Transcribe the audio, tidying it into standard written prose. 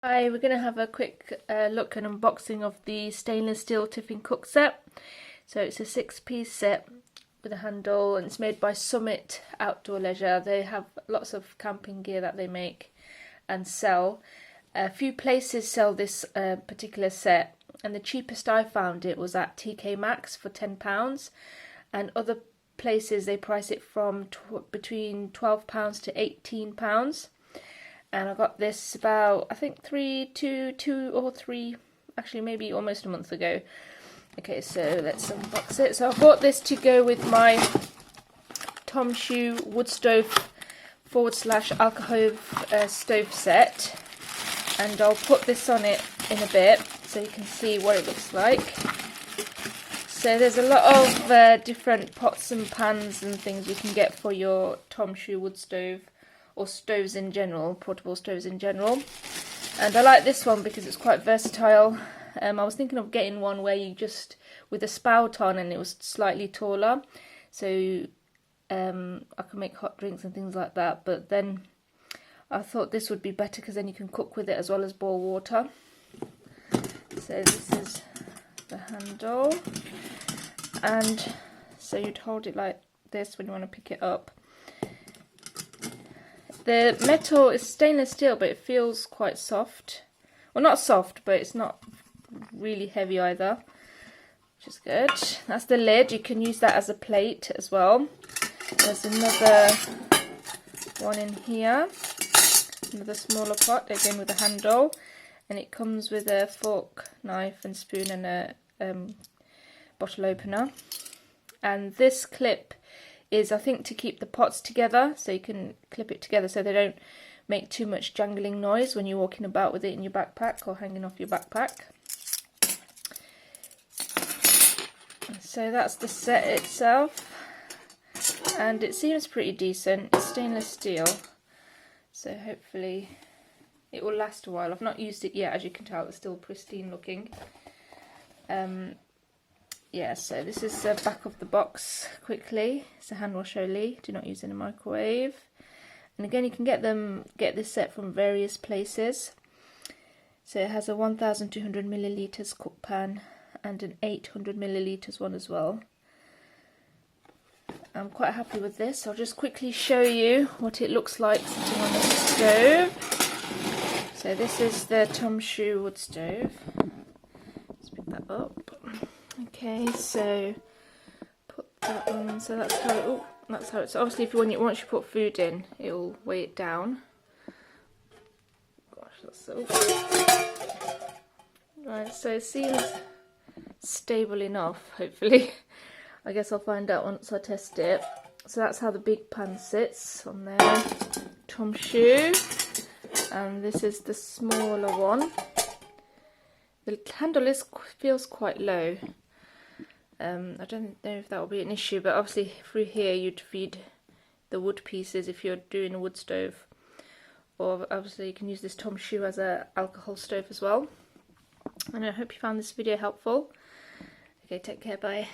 Hi, we're going to have a quick look and unboxing of the stainless steel Tiffin cook set. So it's a 6-piece set with a handle and it's made by Summit Outdoor Leisure. They have lots of camping gear that they make and sell. A few places sell this particular set, and the cheapest I found it was at TK Maxx for £10, and other places they price it from between £12 to £18. And I got this about, I think, two or three, actually maybe almost a month ago. Okay, so let's unbox it. So I bought this to go with my Tomshoo wood stove / alcove stove set. And I'll put this on it in a bit so you can see what it looks like. So there's a lot of different pots and pans and things you can get for your Tomshoo wood stove, or stoves in general, portable stoves in general. And I like this one because it's quite versatile. I was thinking of getting one where you just, with a spout on, and it was slightly taller, so I can make hot drinks and things like that. But then I thought this would be better because then you can cook with it as well as boil water. So this is the handle, and so you'd hold it like this when you want to pick it up. The metal is stainless steel, but it feels quite soft. Well, not soft, but it's not really heavy either, which is good. That's the lid. You can use that as a plate as well. There's another one in here, another smaller pot, again with a handle, and it comes with a fork, knife and spoon and a bottle opener. And this clip is, I think, to keep the pots together, so you can clip it together so they don't make too much jangling noise when you're walking about with it in your backpack or hanging off your backpack. So that's the set itself, and it seems pretty decent. It's stainless steel, so hopefully it will last a while. I've not used it yet, as you can tell. It's still pristine looking. Yeah, so this is the back of the box quickly. It's a hand wash only, do not use in a microwave. And again, you can get this set from various places. So it has a 1200 millilitres cook pan and an 800 millilitres one as well. I'm quite happy with this. I'll just quickly show you what it looks like sitting on the stove. So this is the Tomshoo wood stove. Let's pick that up. Okay, so put that on. So that's how it. Oh, that's how it's. Obviously, once you put food in, it will weigh it down. Gosh, that's so. Right, so it seems stable enough. Hopefully, I guess I'll find out once I test it. So that's how the big pan sits on there. Tomshoo, and this is the smaller one. The handle feels quite low. I don't know if that will be an issue, but obviously through here you'd feed the wood pieces if you're doing a wood stove, or obviously you can use this Tomshoo as an alcohol stove as well. And I hope you found this video helpful. Okay, take care, bye.